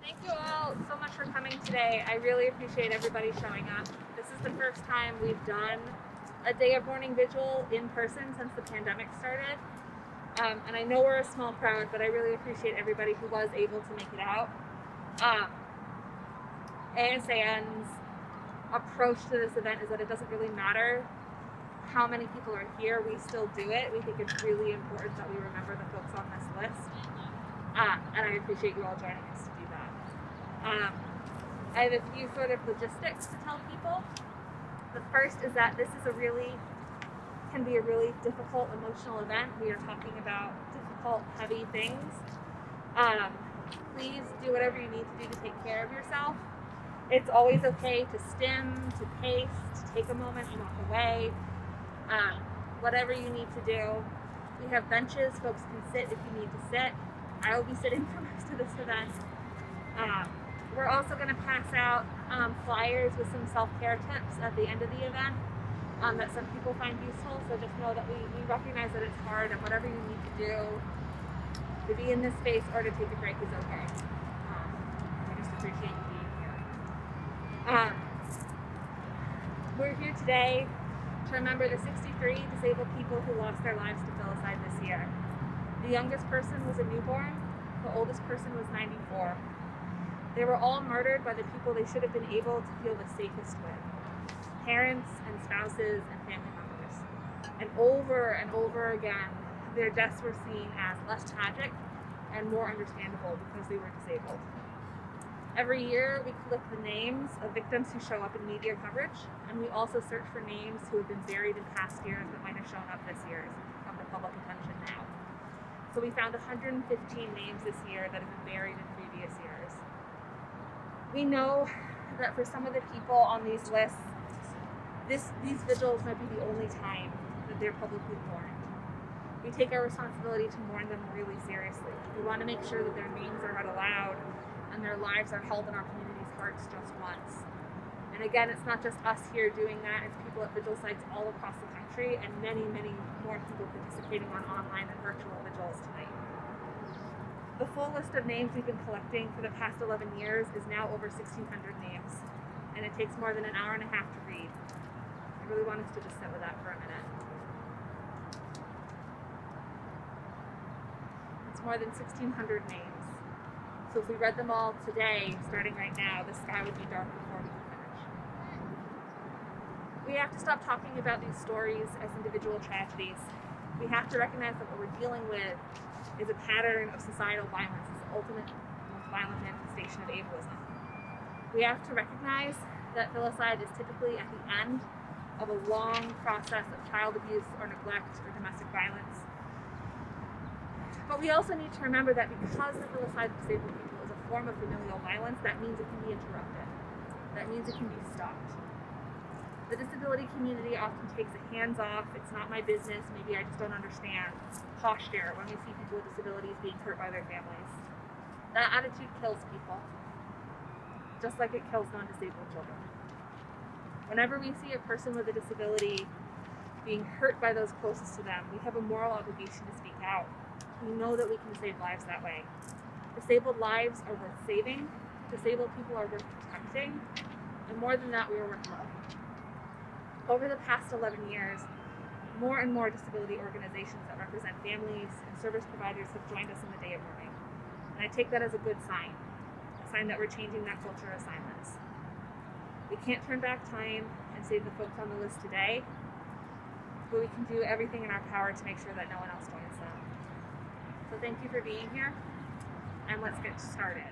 Thank you all so much for coming today. I really appreciate everybody showing up. This is the first time we've done a day of mourning vigil in person since the pandemic started. And I know we're a small crowd, but I really appreciate everybody who was able to make it out. ASAN's approach to this event is that it doesn't really matter how many people are here, we still do it. We think it's really important that we remember the folks on this list. And I appreciate you all joining us to do that. I have a few sort of logistics to tell people. The first is that this is can be a really difficult emotional event. We are talking about difficult, heavy things. Please do whatever you need to do to take care of yourself. It's always okay to stim, to pace, to take a moment and walk away. Whatever you need to do. We have benches, folks can sit if you need to sit. I will be sitting for most of this event. We're also going to pass out flyers with some self-care tips at the end of the event that some people find useful. So just know that we recognize that it's hard, and whatever you need to do to be in this space or to take a break is okay. I just appreciate you being here. We're here today to remember the 63 disabled people who lost their lives to filicide this year. The youngest person was a newborn, the oldest person was 94. They were all murdered by the people they should have been able to feel the safest with. Parents and spouses and family members. And over again, their deaths were seen as less tragic and more understandable because they were disabled. Every year, we collect the names of victims who show up in media coverage, and we also search for names who have been buried in past years that might have shown up this year come to public attention now. So we found 115 names this year that have been buried in previous years. We know that for some of the people on these lists, these vigils might be the only time that they're publicly mourned. We take our responsibility to mourn them really seriously. We want to make sure that their names are read aloud and their lives are held in our community's hearts just once. And again, it's not just us here doing that, it's people at vigil sites all across the country and many, many more people participating on online and virtual vigils tonight. The full list of names we've been collecting for the past 11 years is now over 1,600 names, and it takes more than an hour and a half to read. I really want us to just sit with that for a minute. It's more than 1,600 names. So if we read them all today, starting right now, the sky would be dark before we can finish. We have to stop talking about these stories as individual tragedies. We have to recognize that what we're dealing with is a pattern of societal violence. It's the ultimate, most violent manifestation of ableism. We have to recognize that filicide is typically at the end of a long process of child abuse or neglect or domestic violence. But we also need to remember that because the filicide of disabled people is a form of familial violence, that means it can be interrupted. That means it can be stopped. The disability community often takes a hands-off, it's not my business, maybe I just don't understand posture when we see people with disabilities being hurt by their families. That attitude kills people, just like it kills non-disabled children. Whenever we see a person with a disability being hurt by those closest to them, we have a moral obligation to speak out. We know that we can save lives that way. Disabled lives are worth saving, disabled people are worth protecting, and more than that, we are worth love. Over the past 11 years, more and more disability organizations that represent families and service providers have joined us in the Day of Mourning. And I take that as a good sign, a sign that we're changing that culture of silence. We can't turn back time and save the folks on the list today, but we can do everything in our power to make sure that no one else joins them. So thank you for being here, and let's get started.